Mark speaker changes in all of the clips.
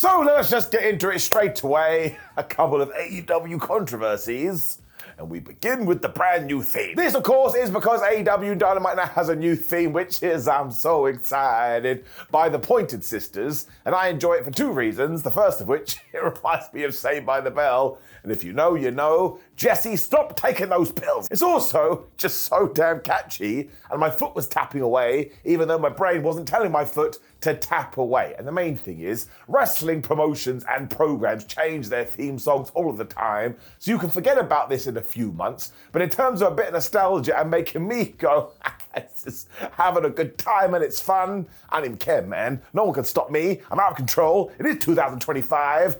Speaker 1: So let's just get into it straight away. A couple of AEW controversies. And we begin with the brand new theme. This, of course, is because AEW Dynamite now has a new theme, which is, I'm so excited, by the Pointed Sisters. And I enjoy it for two reasons. The first of which, it reminds me of Saved by the Bell. And if you know, you know. Jesse, stop taking those pills. It's also just so damn catchy. And my foot was tapping away, even though my brain wasn't telling my foot to tap away. And the main thing is, wrestling promotions and programs change their theme songs all of the time, so you can forget about this in a few months. But in terms of a bit of nostalgia and making me go, it's just having a good time and it's fun, I don't even care, man. No one can stop me. I'm out of control. It is 2025.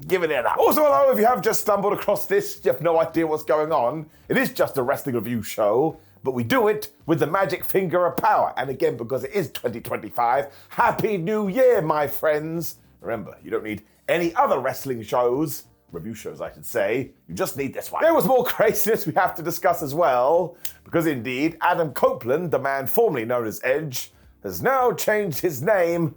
Speaker 1: Giving it up. Also, hello, if you have just stumbled across this, you have no idea what's going on. It is just a wrestling review show, but we do it with the magic finger of power. And again, because it is 2025, Happy New Year, my friends. Remember, you don't need any other wrestling shows, review shows, I should say. You just need this one. There was more craziness we have to discuss as well, because indeed, Adam Copeland, the man formerly known as Edge, has now changed his name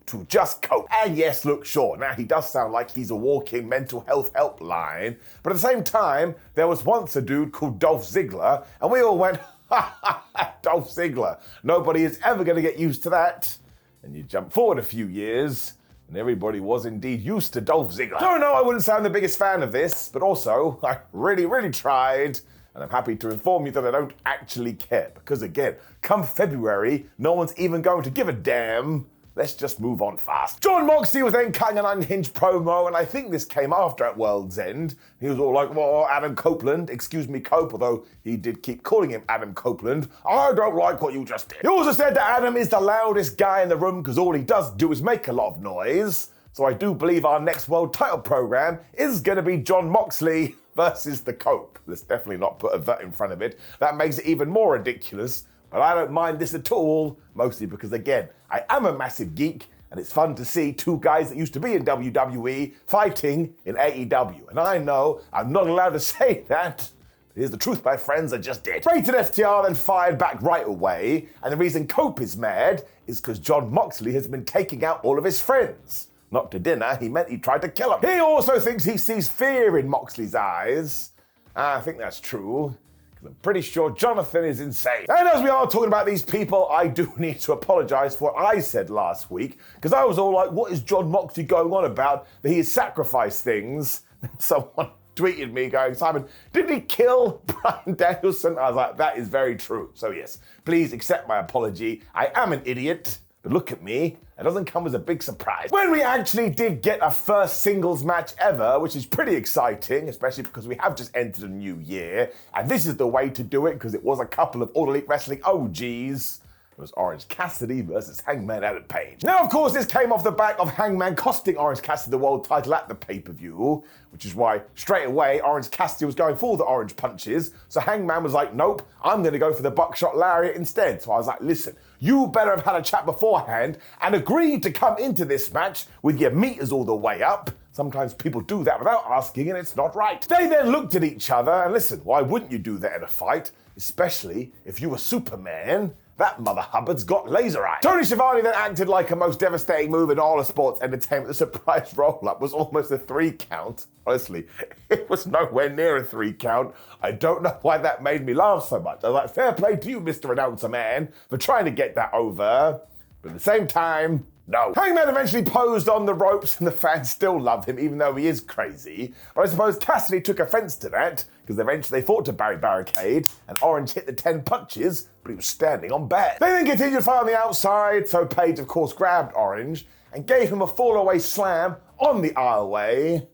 Speaker 1: to just Cope. And yes, look, sure, now he does sound like he's a walking mental health helpline, but at the same time, there was once a dude called Dolph Ziggler, and we all went, ha ha ha, Dolph Ziggler. Nobody is ever going to get used to that. And you jump forward a few years, and everybody was indeed used to Dolph Ziggler. So no, I wouldn't say I'm the biggest fan of this, but also, I really tried, and I'm happy to inform you that I don't actually care, because again, come February, no one's even going to give a damn. Let's just move on fast. Jon Moxley was then cutting an unhinged promo, and I think this came after at World's End. He was all like, well, Adam Copeland, excuse me, Cope, although he did keep calling him Adam Copeland. I don't like what you just did. He also said that Adam is the loudest guy in the room because all he does do is make a lot of noise. So I do believe our next world title program is going to be Jon Moxley versus the Cope. Let's definitely not put a "that" in front of it. That makes it even more ridiculous. But I don't mind this at all, mostly because, again, I am a massive geek, and it's fun to see two guys that used to be in WWE fighting in AEW. And I know I'm not allowed to say that. Here's the truth, my friends, I just did. Rated FTR then fired back right away, and the reason Cope is mad is because Jon Moxley has been taking out all of his friends. Not to dinner, he meant he tried to kill him. He also thinks he sees fear in Moxley's eyes. I think that's true. I'm pretty sure Jonathan is insane. And as we are talking about these people, I do need to apologize for what I said last week, because I was all like, what is Jon Moxley going on about that he has sacrificed things? And someone tweeted me going, Simon, didn't he kill Bryan Danielson? I was like, that is very true. So yes, please accept my apology. I am an idiot. But look at me, it doesn't come as a big surprise. When we actually did get a first singles match ever, which is pretty exciting, especially because we have just entered a new year, and this is the way to do it because it was a couple of All Elite Wrestling OGs. It was Orange Cassidy versus Hangman Adam Page. Now, of course, this came off the back of Hangman costing Orange Cassidy the world title at the pay-per-view, which is why straight away Orange Cassidy was going for the orange punches. So Hangman was like, nope, I'm going to go for the buckshot lariat instead. So I was like, listen, you better have had a chat beforehand and agreed to come into this match with your meters all the way up. Sometimes people do that without asking, and it's not right. They then looked at each other, and listen, why wouldn't you do that in a fight? Especially if you were Superman. That mother hubbard's got laser eyes. Tony Schiavone then acted like a most devastating move in all of sports entertainment. The surprise roll-up was almost a 3 count. Honestly, it was nowhere near a 3 count. I don't know why that made me laugh so much. I was like, fair play to you, Mr. Announcer Man, for trying to get that over. But at the same time, no. Hangman eventually posed on the ropes and the fans still love him even though he is crazy. But I suppose Cassidy took offense to that because eventually they fought to barricade and Orange hit the 10 punches, but he was standing on bad. They then continued to fight on the outside, so Page of course grabbed Orange and gave him a fall-away slam on the aisleway.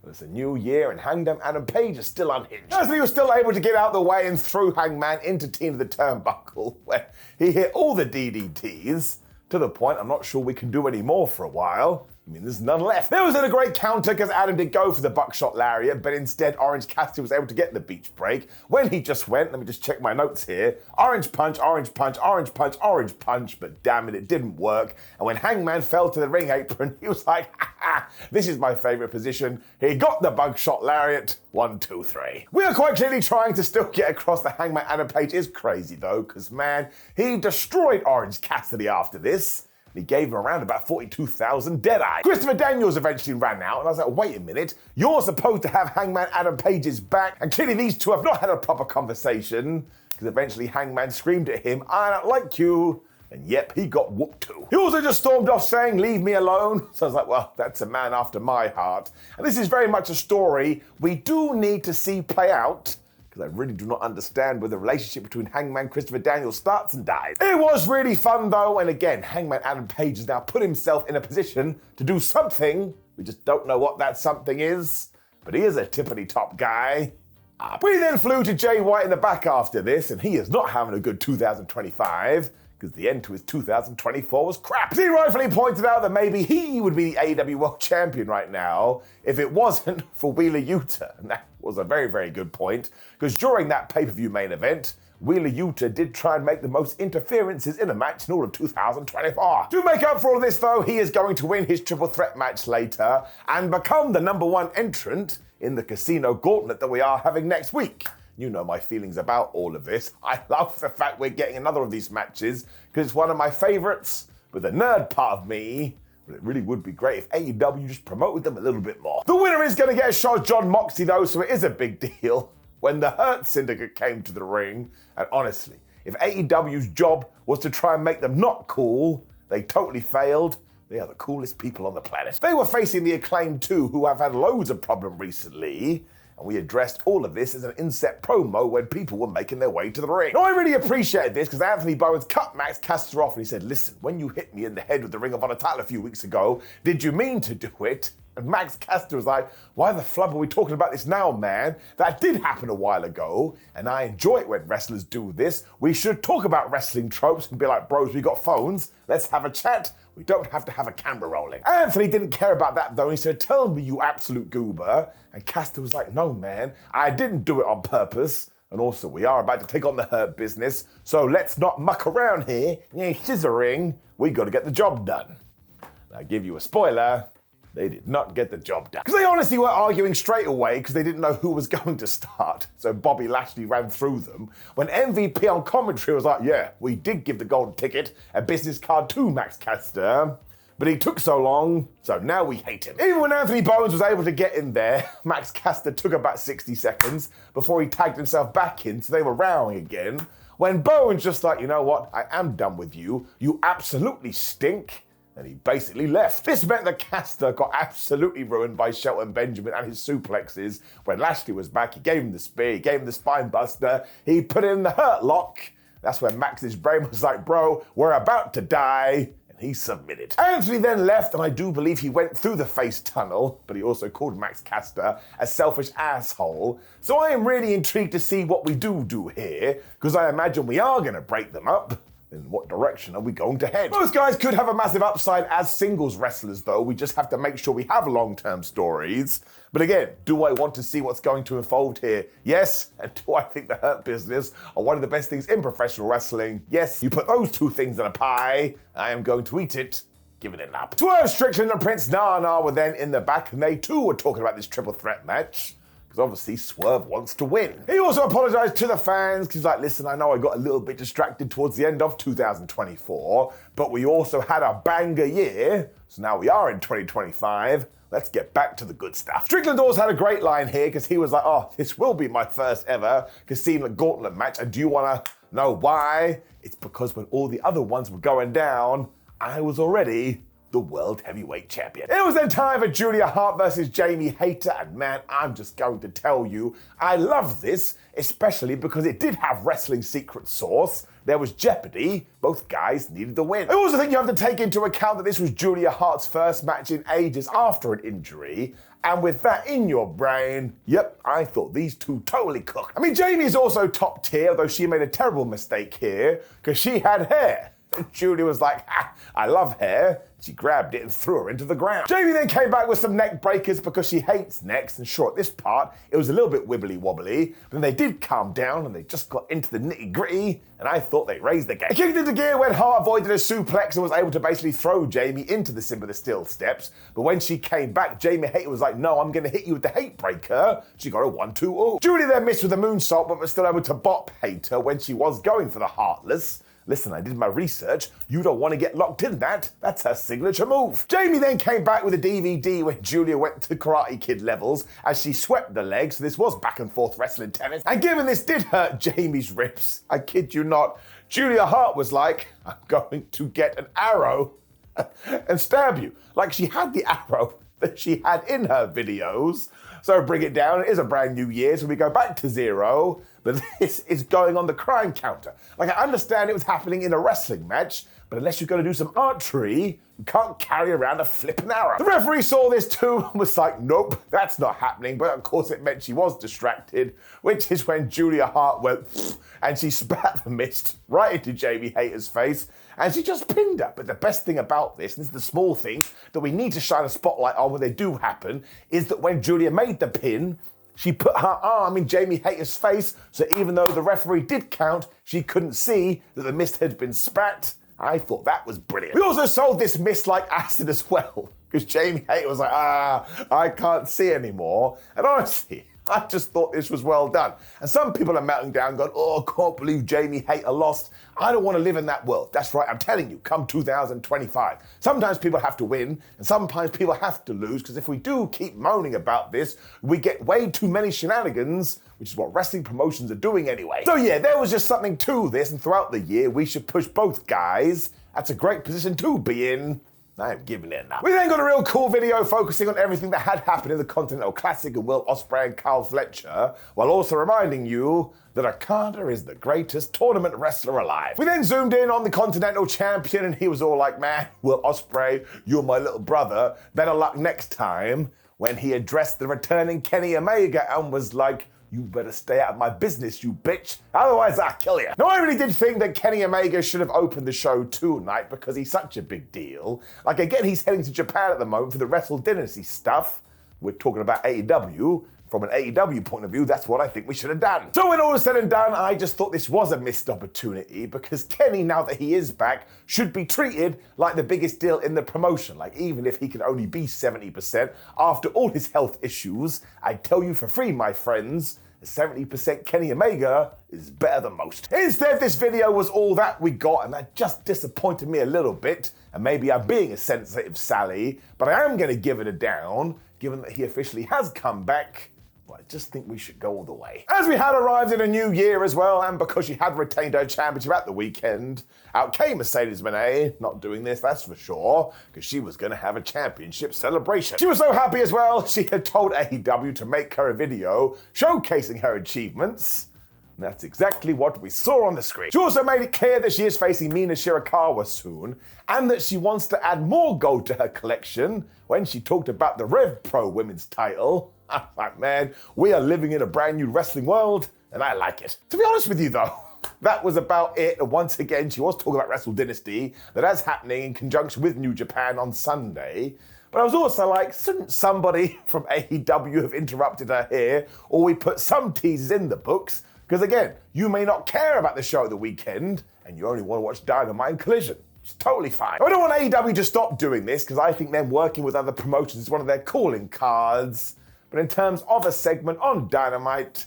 Speaker 1: But it's a new year and Hangman Adam Page is still unhinged. Cassidy was still able to get out of the way and threw Hangman into Tina the Turnbuckle where he hit all the DDTs. To the point, I'm not sure we can do any more for a while. I mean, there's none left. There was then a great counter because Adam did go for the buckshot lariat, but instead Orange Cassidy was able to get the beach break when he just went, let me just check my notes here, orange punch, orange punch, orange punch, orange punch, but damn it didn't work. And when Hangman fell to the ring apron, he was like, ha ha, this is my favorite position. He got the buckshot lariat, 1, 2, 3. We are quite clearly trying to still get across that Hangman Adam Page is crazy though, because man, he destroyed Orange Cassidy after this. and he gave him around about 42,000 dead-eye. Christopher Daniels eventually ran out, and I was like, wait a minute, you're supposed to have Hangman Adam Page's back, and clearly these two have not had a proper conversation, because eventually Hangman screamed at him, I don't like you. And yep, he got whooped too. He also just stormed off saying, leave me alone. So I was like, well, that's a man after my heart. And this is very much a story we do need to see play out, because I really do not understand where the relationship between Hangman Christopher Daniels starts and dies. It was really fun though, and again, Hangman Adam Page has now put himself in a position to do something. We just don't know what that something is, but he is a tippity-top guy. We then flew to Jay White in the back after this, and he is not having a good 2025. Because the end to his 2024 was crap. He rightfully pointed out that maybe he would be the AEW World Champion right now if it wasn't for Wheeler Yuta. And that was a very, very good point, because during that pay-per-view main event, Wheeler Yuta did try and make the most interferences in a match in all of 2024. To make up for all this though, he is going to win his triple threat match later and become the #1 entrant in the Casino Gauntlet that we are having next week. You know my feelings about all of this. I love the fact we're getting another of these matches because it's one of my favorites, but the nerd part of me, but it really would be great if AEW just promoted them a little bit more. The winner is going to get a shot at John Moxley though, so it is a big deal. When the Hurt Syndicate came to the ring, and honestly, if AEW's job was to try and make them not cool, they totally failed. They are the coolest people on the planet. They were facing the Acclaimed too, who have had loads of problems recently. And we addressed all of this as an inset promo when people were making their way to the ring. Now, I really appreciated this because Anthony Bowens cut Max Caster off and he said, listen, when you hit me in the head with the Ring of Honor title a few weeks ago, did you mean to do it? And Max Caster was like, why the flub are we talking about this now, man? That did happen a while ago, and I enjoy it when wrestlers do this. We should talk about wrestling tropes and be like, bros, we got phones. Let's have a chat. We don't have to have a camera rolling. Anthony didn't care about that though. He said, tell me, you absolute goober. And Caster was like, no, man, I didn't do it on purpose. And also, we are about to take on the Hurt Business, so let's not muck around here. Scissoring. We got to get the job done. And I give you a spoiler. They did not get the job done. Because they honestly were arguing straight away because they didn't know who was going to start. So Bobby Lashley ran through them. When MVP on commentary was like, yeah, we did give the golden ticket a business card to Max Caster, but he took so long, so now we hate him. Even when Anthony Bowens was able to get in there, Max Caster took about 60 seconds before he tagged himself back in, so they were rowing again. When Bowens just like, you know what, I am done with you. You absolutely stink. And he basically left. This meant that Caster got absolutely ruined by Shelton Benjamin and his suplexes. When Lashley was back, he gave him the spear, he gave him the spine buster, he put in the hurt lock. That's when Max's brain was like, bro, we're about to die. And he submitted. Anthony then left, and I do believe he went through the face tunnel, but he also called Max Caster a selfish asshole. So I am really intrigued to see what we do here, because I imagine we are gonna break them up. In what direction are we going to head? Both guys could have a massive upside as singles wrestlers though. We just have to make sure we have long-term stories. But again, do I want to see what's going to unfold here? Yes. And do I think the Hurt Business are one of the best things in professional wrestling? Yes. You put those two things in a pie, I am going to eat it. Giving it up. Swerve Strickland and Prince Nana were then in the back, and they too were talking about this triple threat match. Because obviously Swerve wants to win. He also apologized to the fans because he's like, listen, I know I got a little bit distracted towards the end of 2024, but we also had a banger year, so now we are in 2025. Let's get back to the good stuff. Strickland also had a great line here because he was like, oh, this will be my first ever Casino Gauntlet match, and do you want to know why? It's because when all the other ones were going down, I was already the World Heavyweight Champion. It was then time for Julia Hart versus Jamie Hayter, and man, I'm just going to tell you, I love this, especially because it did have wrestling secret sauce. There was jeopardy. Both guys needed the win. I also think you have to take into account that this was Julia Hart's first match in ages after an injury, and with that in your brain, yep, I thought these two totally cooked. I mean, Jamie's also top tier, although she made a terrible mistake here, because she had hair. And Julia was like, I love hair. She grabbed it and threw her into the ground. Jamie then came back with some neck breakers because she hates necks, and sure, at this part, it was a little bit wibbly wobbly, but then they did calm down and they just got into the nitty gritty, and I thought they raised the game. They kicked into gear when Hart avoided a suplex and was able to basically throw Jamie into the Simba the Steel steps, but when she came back, Jamie Hayter was like, no, I'm gonna hit you with the hate breaker. She got a 1-2-0. Julia then missed with the moonsault, but was still able to bop Hayter when she was going for the Heartless. Listen, I did my research. You don't want to get locked in that. That's her signature move. Jamie then came back with a DVD when Julia went to Karate Kid levels as she swept the legs. So this was back and forth wrestling tennis. And given this did hurt Jamie's ribs, I kid you not, Julia Hart was like, I'm going to get an arrow and stab you. Like she had the arrow that she had in her videos. So bring it down. It is a brand new year, so we go back to 0. But this is going on the crime counter. Like, I understand it was happening in a wrestling match, but unless you're going to do some archery, you can't carry around a flipping arrow. The referee saw this too and was like, nope, that's not happening. But of course it meant she was distracted, which is when Julia Hart went and she spat the mist right into Jamie Hayter's face and she just pinned her. But the best thing about this, and this is the small thing that we need to shine a spotlight on when they do happen, is that when Julia made the pin, she put her arm in Jamie Hayter's face, so even though the referee did count, she couldn't see that the mist had been spat. I thought that was brilliant. We also sold this mist like acid as well, because Jamie Hayter was like, I can't see anymore. And honestly, I just thought this was well done. And some people are melting down going, oh, I can't believe Jamie Hayter lost. I don't want to live in that world. That's right, I'm telling you, come 2025. Sometimes people have to win, and sometimes people have to lose, because if we do keep moaning about this, we get way too many shenanigans, which is what wrestling promotions are doing anyway. So yeah, there was just something to this, and throughout the year, we should push both guys. That's a great position to be in. I'm giving it enough. We then got a real cool video focusing on everything that had happened in the Continental Classic and Will Ospreay and Kyle Fletcher, while also reminding you that Okada is the greatest tournament wrestler alive. We then zoomed in on the Continental Champion and he was all like, man, Will Ospreay, you're my little brother, better luck next time, when he addressed the returning Kenny Omega and was like, you better stay out of my business, you bitch. Otherwise, I'll kill you. Now, I really did think that Kenny Omega should have opened the show tonight because he's such a big deal. Like, again, he's heading to Japan at the moment for the Wrestle Dynasty stuff. We're talking about AEW. From an AEW point of view, that's what I think we should have done. So when all is said and done, I just thought this was a missed opportunity because Kenny, now that he is back, should be treated like the biggest deal in the promotion. Like, even if he can only be 70% after all his health issues, I tell you for free, my friends, 70% Kenny Omega is better than most. Instead, this video was all that we got, and that just disappointed me a little bit. And maybe I'm being a sensitive Sally, but I am going to give it a down, given that he officially has come back. Well, I just think we should go all the way. As we had arrived in a new year as well, and because she had retained her championship at the weekend, out came Mercedes Moné, not doing this, that's for sure, because she was going to have a championship celebration. She was so happy as well, she had told AEW to make her a video showcasing her achievements. And that's exactly what we saw on the screen. She also made it clear that she is facing Mina Shirakawa soon, and that she wants to add more gold to her collection when she talked about the Rev Pro Women's title. I'm like, man, we are living in a brand new wrestling world, and I like it. To be honest with you though, that was about it. And once again, she was talking about Wrestle Dynasty, that's happening in conjunction with New Japan on Sunday. But I was also like, shouldn't somebody from AEW have interrupted her here, or we put some teasers in the books? Because again, you may not care about the show at the weekend, and you only want to watch Dynamite and Collision. It's totally fine. I don't want AEW to stop doing this, because I think them working with other promotions is one of their calling cards. But in terms of a segment on Dynamite,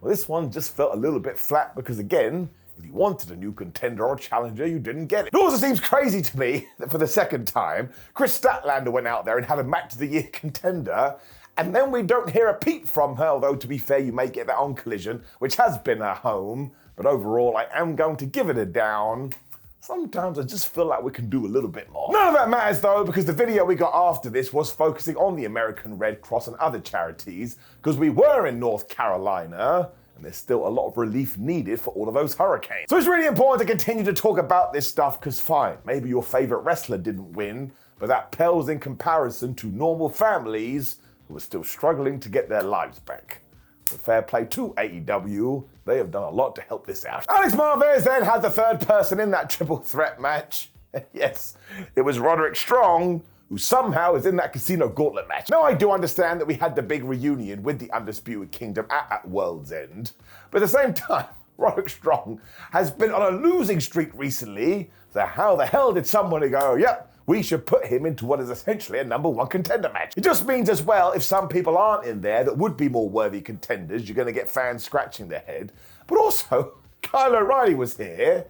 Speaker 1: well, this one just felt a little bit flat because, again, if you wanted a new contender or challenger, you didn't get it. It also seems crazy to me that for the second time, Chris Statlander went out there and had a match of the year contender, and then we don't hear a peep from her, although to be fair, you may get that on Collision, which has been her home. But overall, I am going to give it a down. Sometimes I just feel like we can do a little bit more. None of that matters though, because the video we got after this was focusing on the American Red Cross and other charities, because we were in North Carolina, and there's still a lot of relief needed for all of those hurricanes. So it's really important to continue to talk about this stuff, because fine, maybe your favorite wrestler didn't win, but that pales in comparison to normal families who are still struggling to get their lives back. But fair play to AEW, they have done a lot to help this out. Alex Marvez then had the third person in that triple threat match. Yes, it was Roderick Strong, who somehow is in that Casino Gauntlet match. Now, I do understand that we had the big reunion with the Undisputed Kingdom at World's End, but at the same time, Roderick Strong has been on a losing streak recently, so how the hell did somebody go, yep, we should put him into what is essentially a #1 contender match? It just means as well, if some people aren't in there that would be more worthy contenders, you're going to get fans scratching their head. But also, Kyle O'Reilly was here,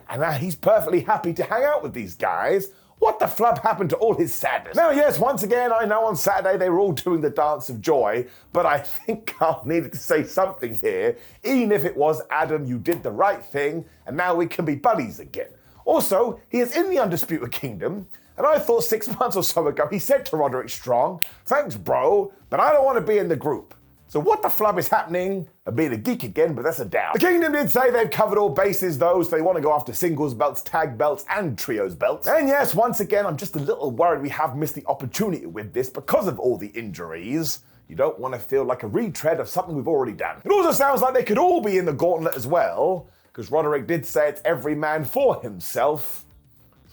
Speaker 1: and now he's perfectly happy to hang out with these guys. What the flub happened to all his sadness? Now, yes, once again, I know on Saturday they were all doing the dance of joy, but I think Carl needed to say something here, even if it was, Adam, you did the right thing, and now we can be buddies again. Also, he is in the Undisputed Kingdom, and I thought 6 months or so ago he said to Roderick Strong, thanks, bro, but I don't want to be in the group. So what the flub is happening? I'm being a geek again, but that's a doubt. The Kingdom did say they've covered all bases though, so they want to go after singles belts, tag belts, and trios belts. And yes, once again, I'm just a little worried we have missed the opportunity with this because of all the injuries. You don't want to feel like a retread of something we've already done. It also sounds like they could all be in the gauntlet as well, because Roderick did say it's every man for himself.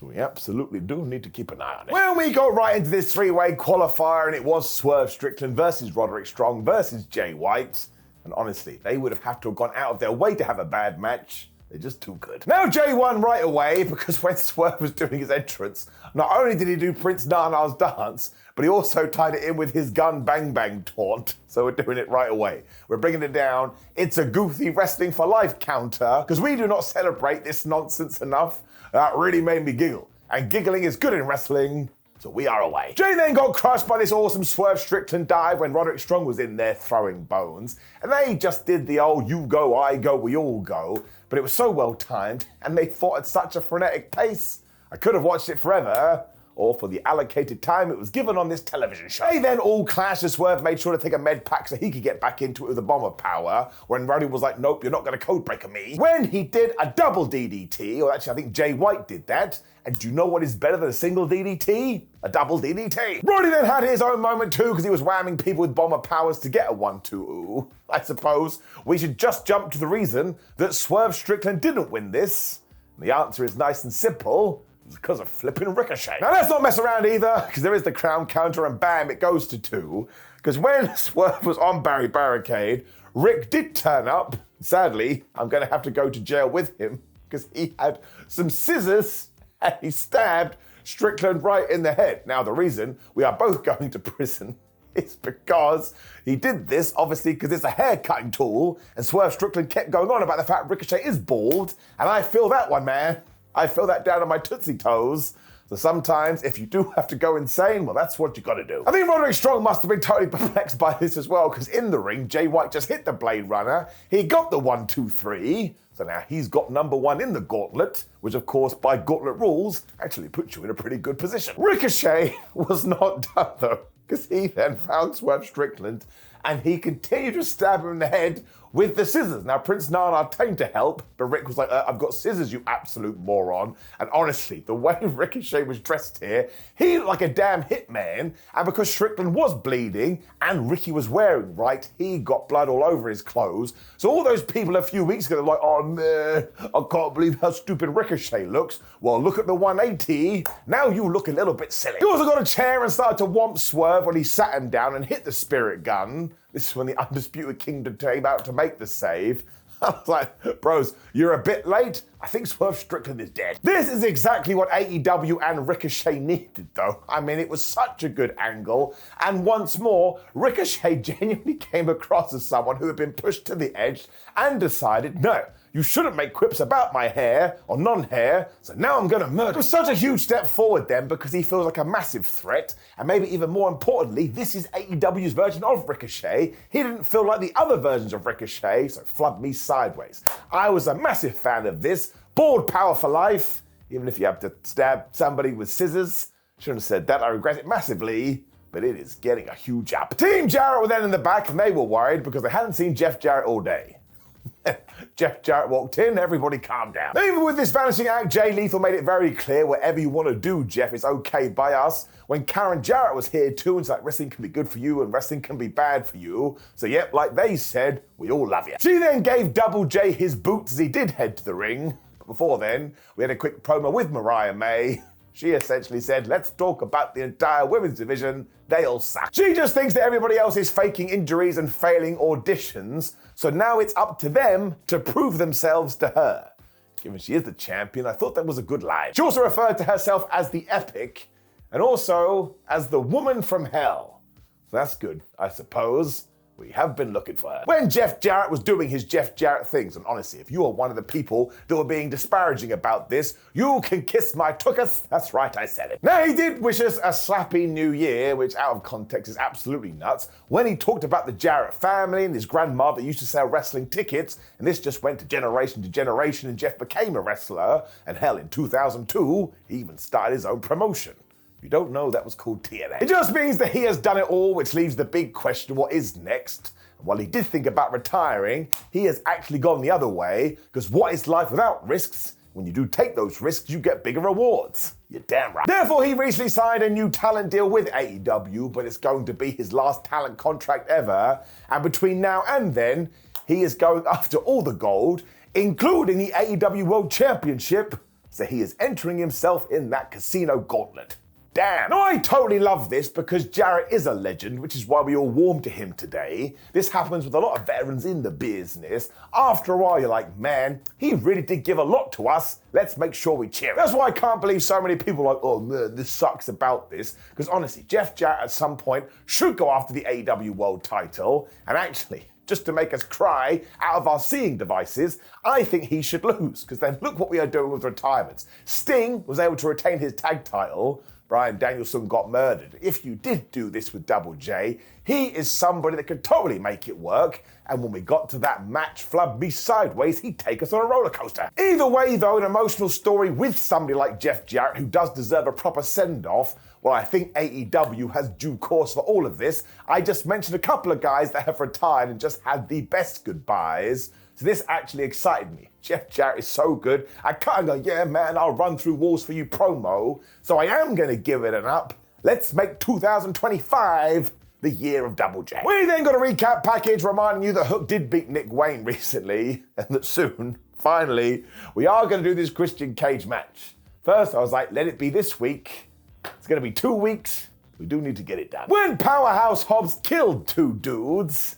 Speaker 1: So we absolutely do need to keep an eye on it. When we got right into this three-way qualifier, and it was Swerve Strickland versus Roderick Strong versus Jay White, and honestly, they would have had to have gone out of their way to have a bad match. They're just too good. Now Jay won right away because when Swerve was doing his entrance, not only did he do Prince Nana's dance, but he also tied it in with his gun bang bang taunt. So we're doing it right away. We're bringing it down. It's a goofy wrestling for life counter because we do not celebrate this nonsense enough. That really made me giggle. And giggling is good in wrestling, so we are away. Jay then got crushed by this awesome Swerve Strickland dive when Roderick Strong was in there throwing bones. And they just did the old you go, I go, we all go. But it was so well timed, and they fought at such a frenetic pace. I could have watched it forever, or for the allocated time it was given on this television show. They then all clashed as Swerve made sure to take a med pack so he could get back into it with a bomb of power, when Roddy was like, nope, you're not going to codebreaker me. When he did a double DDT, or actually I think Jay White did that, and do you know what is better than a single DDT? A double DDT. Roddy then had his own moment too, because he was whamming people with bomber powers to get a 1-2. I suppose we should just jump to the reason that Swerve Strickland didn't win this. And the answer is nice and simple. It's because of flipping Ricochet. Now let's not mess around either, because there is the crown counter and bam, it goes to 2. Because when Swerve was on Barry Barricade, Rick did turn up. Sadly, I'm going to have to go to jail with him, because he had some scissors and he stabbed Strickland right in the head. Now the reason we are both going to prison is because he did this, obviously, because it's a hair-cutting tool, and Swerve Strickland kept going on about the fact Ricochet is bald, and I feel that one, man. I feel that down on my Tootsie Toes. So sometimes, if you do have to go insane, well, that's what you gotta do. I think Roderick Strong must have been totally perplexed by this as well, because in the ring, Jay White just hit the Blade Runner. He got the 1-2-3. So now he's got number 1 in the gauntlet, which of course, by gauntlet rules, actually puts you in a pretty good position. Ricochet was not done though, because he then found Swerve Strickland and he continued to stab him in the head with the scissors. Now, Prince Nana came to help, but Rick was like, I've got scissors, you absolute moron. And honestly, the way Ricochet was dressed here, he looked like a damn hitman. And because Strickland was bleeding and Ricky was wearing right, he got blood all over his clothes. So all those people a few weeks ago, they're like, oh man, I can't believe how stupid Ricochet looks. Well, look at the 180. Now you look a little bit silly. He also got a chair and started to whomp Swerve when he sat him down and hit the spirit gun. This is when the Undisputed Kingdom came out to make the save. I was like, bros, you're a bit late. I think Swerve Strickland is dead. This is exactly what AEW and Ricochet needed, though. I mean, it was such a good angle. And once more, Ricochet genuinely came across as someone who had been pushed to the edge and decided, no, you shouldn't make quips about my hair or non-hair, so now I'm gonna murder. It was such a huge step forward then because he feels like a massive threat, and maybe even more importantly, this is AEW's version of Ricochet. He didn't feel like the other versions of Ricochet, so flub me sideways. I was a massive fan of this. Board power for life, even if you have to stab somebody with scissors. Shouldn't have said that, I regret it massively. But it is getting a huge up. Team Jarrett were then in the back and they were worried because they hadn't seen Jeff Jarrett all day. Jeff Jarrett walked in, everybody calmed down. Even with this vanishing act, Jay Lethal made it very clear whatever you want to do, Jeff, is okay by us. When Karen Jarrett was here too, it's like wrestling can be good for you and wrestling can be bad for you. So yep, like they said, we all love you. She then gave Double J his boots as he did head to the ring. But before then, we had a quick promo with Mariah May. She essentially said, let's talk about the entire women's division. They all suck. She just thinks that everybody else is faking injuries and failing auditions. So now it's up to them to prove themselves to her. Given she is the champion, I thought that was a good line. She also referred to herself as the Epic and also as the woman from hell. So that's good, I suppose. We have been looking for her. When Jeff Jarrett was doing his Jeff Jarrett things, and honestly, if you are one of the people that were being disparaging about this, you can kiss my tuchus. That's right, I said it. Now, he did wish us a slappy new year, which out of context is absolutely nuts, when he talked about the Jarrett family and his grandmother used to sell wrestling tickets, and this just went to generation, and Jeff became a wrestler, and hell, in 2002, he even started his own promotion. If you don't know, that was called TNA. It just means that he has done it all, which leaves the big question, what is next? And while he did think about retiring, he has actually gone the other way, because what is life without risks? When you do take those risks, you get bigger rewards. You're damn right. Therefore, he recently signed a new talent deal with AEW, but it's going to be his last talent contract ever. And between now and then, he is going after all the gold, including the AEW World Championship. So he is entering himself in that casino gauntlet. Damn. Now, I totally love this because Jarrett is a legend, which is why we all warm to him today. This happens with a lot of veterans in the business. After a while, you're like, man, he really did give a lot to us. Let's make sure we cheer him. That's why I can't believe so many people are like, oh man, this sucks about this. Because honestly, Jeff Jarrett at some point should go after the AEW World title. And actually, just to make us cry out of our seeing devices, I think he should lose. Because then look what we are doing with retirements. Sting was able to retain his tag title. Bryan Danielson got murdered. If you did do this with Double J, he is somebody that could totally make it work. And when we got to that match, flubbed me sideways, he'd take us on a roller coaster. Either way, though, an emotional story with somebody like Jeff Jarrett, who does deserve a proper send-off, well, I think AEW has due course for all of this. I just mentioned a couple of guys that have retired and just had the best goodbyes. So this actually excited me. Jeff Jarrett is so good. I can't go, yeah, man, I'll run through walls for you promo. So I am going to give it an up. Let's make 2025 the year of Double J. We then got a recap package reminding you that Hook did beat Nick Wayne recently, and that soon, finally, we are going to do this Christian Cage match. First, I was like, let it be this week. It's going to be 2 weeks. We do need to get it done. When Powerhouse Hobbs killed two dudes,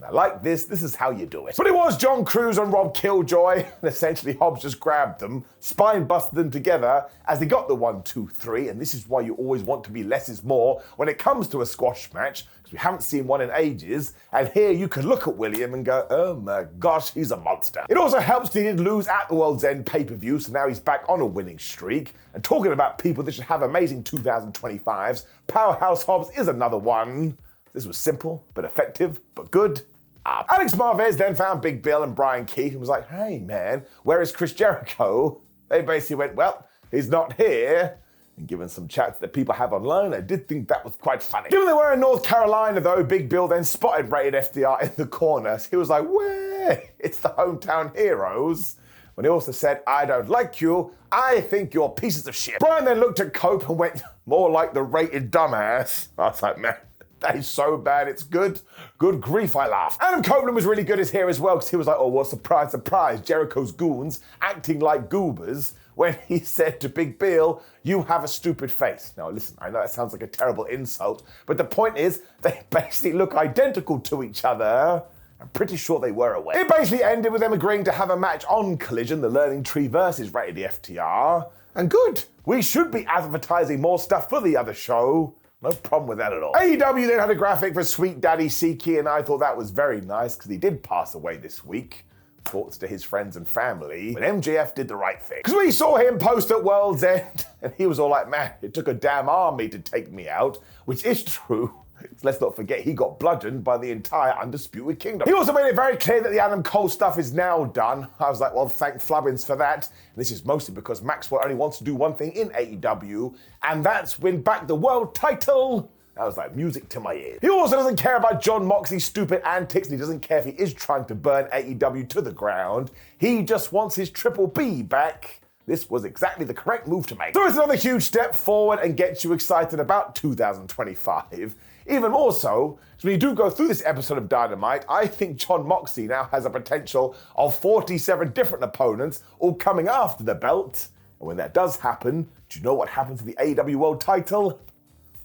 Speaker 1: I like this is how you do it. But it was John Cruz and Rob Killjoy, and essentially Hobbs just grabbed them, spine busted them together as they got the 1, 2, 3, and this is why you always want to be less is more when it comes to a squash match, because we haven't seen one in ages, and here you can look at William and go, oh my gosh, he's a monster. It also helps that he did lose at the World's End pay-per-view, so now he's back on a winning streak, and talking about people that should have amazing 2025s, Powerhouse Hobbs is another one. This was simple, but effective, but good. Alex Marvez then found Big Bill and Brian Keith and was like, hey man, where is Chris Jericho? They basically went, well, he's not here. And given some chats that people have online, I did think that was quite funny. Given they were in North Carolina though, Big Bill then spotted Rated FDR in the corner. So he was like, where? It's the hometown heroes. When he also said, I don't like you, I think you're pieces of shit. Brian then looked at Cope and went, more like the Rated dumbass. I was like, man, that is so bad, it's good. Good grief, I laughed. Adam Copeland was really good here as well, because he was like, oh, well, surprise, surprise, Jericho's goons acting like goobers, when he said to Big Bill, you have a stupid face. Now, listen, I know that sounds like a terrible insult, but the point is, they basically look identical to each other. I'm pretty sure they were aware. It basically ended with them agreeing to have a match on Collision, the Learning Tree versus Rated FTR. And good, we should be advertising more stuff for the other show. No problem with that at all. AEW then had a graphic for Sweet Daddy Siki, and I thought that was very nice because he did pass away this week. Thoughts to his friends and family. But MJF did the right thing. Because we saw him post at World's End, and he was all like, man, it took a damn army to take me out, which is true. Let's not forget, he got bludgeoned by the entire Undisputed Kingdom. He also made it very clear that the Adam Cole stuff is now done. I was like, well, thank Flubbins for that. And this is mostly because Maxwell only wants to do one thing in AEW, and that's win back the world title. That was like music to my ears. He also doesn't care about John Moxley's stupid antics, and he doesn't care if he is trying to burn AEW to the ground. He just wants his Triple B back. This was exactly the correct move to make. So it's another huge step forward and gets you excited about 2025. Even more so, when you do go through this episode of Dynamite, I think John Moxley now has a potential of 47 different opponents all coming after the belt. And when that does happen, do you know what happens to the AEW World title?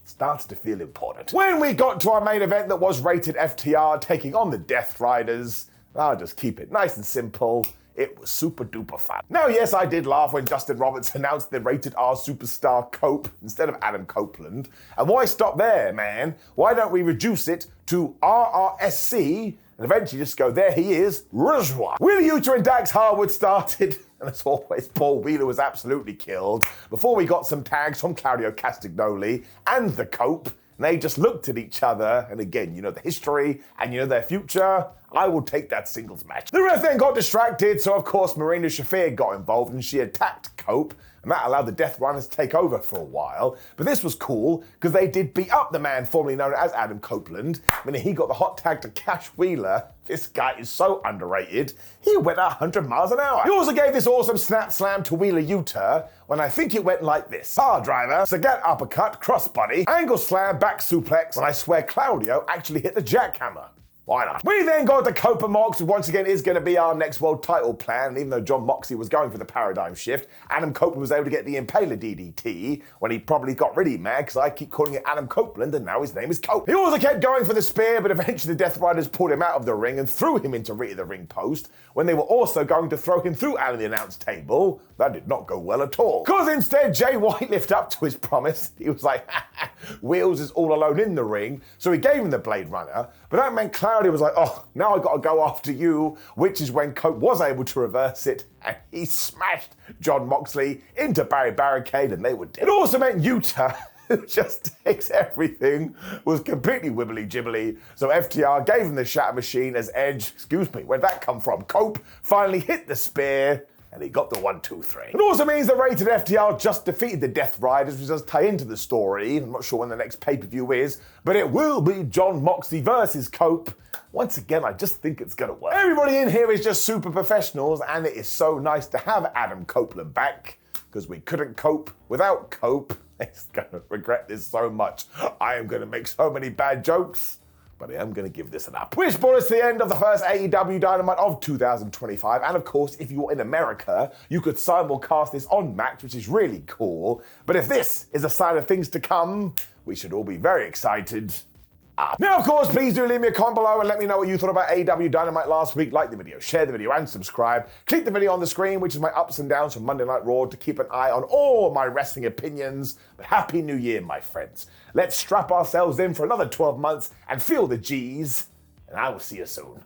Speaker 1: It starts to feel important. When we got to our main event that was Rated FTR taking on the Death Riders, I'll just keep it nice and simple. It was super duper fun. Now, yes, I did laugh when Justin Roberts announced the rated R superstar Cope instead of Adam Copeland. And why stop there, man? Why don't we reduce it to RRSC and eventually just go, there he is, Rajwa. Wheeler Yuta and Dax Harwood started, and as always, Paul Wheeler was absolutely killed, before we got some tags from Claudio Castagnoli and the Cope, and they just looked at each other, and again, you know the history, and you know their future. I will take that singles match. The ref then got distracted, so of course Marina Shafir got involved, and she attacked Cope, and that allowed the Death Runners to take over for a while. But this was cool, because they did beat up the man formerly known as Adam Copeland, meaning he got the hot tag to Cash Wheeler. This guy is so underrated. He went 100 miles an hour. He also gave this awesome snap slam to Wheeler Yuta, when I think it went like this. Power driver, Sagat uppercut, crossbody, angle slam, back suplex, and I swear Claudio actually hit the jackhammer. Why not? We then got to Cope and Mox, who once again is going to be our next world title plan. And even though John Moxley was going for the paradigm shift, Adam Copeland was able to get the Impaler DDT when he probably got really mad because I keep calling it Adam Copeland and now his name is Cope. He also kept going for the spear, but eventually the Death Riders pulled him out of the ring and threw him into the ring post when they were also going to throw him through out of the announce table. That did not go well at all. Because instead, Jay White lived up to his promise. He was like, Wheels is all alone in the ring, so he gave him the Blade Runner, but that meant Claudio was like, oh, now I gotta go after you, which is when Cope was able to reverse it, and he smashed John Moxley into Barry Barricade, and they were dead. It also meant Yuta, who just takes everything, was completely wibbly-jibbly, so FTR gave him the Shatter Machine as Edge, excuse me, where'd that come from? Cope finally hit the spear, and he got the 1, 2, 3. It also means that Rated FTR just defeated the Death Riders, which does tie into the story. I'm not sure when the next pay-per-view is, but it will be John Moxley versus Cope. Once again, I just think it's gonna work. Everybody in here is just super professionals, and it is so nice to have Adam Copeland back, because we couldn't cope without Cope. He's gonna regret this so much. I am gonna make so many bad jokes, but I am going to give this an up. Which brought us to the end of the first AEW Dynamite of 2025. And of course, if you're in America, you could simulcast this on Max, which is really cool. But if this is a sign of things to come, we should all be very excited. Now, of course, please do leave me a comment below and let me know what you thought about AEW Dynamite last week. Like the video, share the video, and subscribe. Click the video on the screen, which is my ups and downs from Monday Night Raw, to keep an eye on all my wrestling opinions. But Happy New Year, my friends. Let's strap ourselves in for another 12 months and feel the G's, and I will see you soon.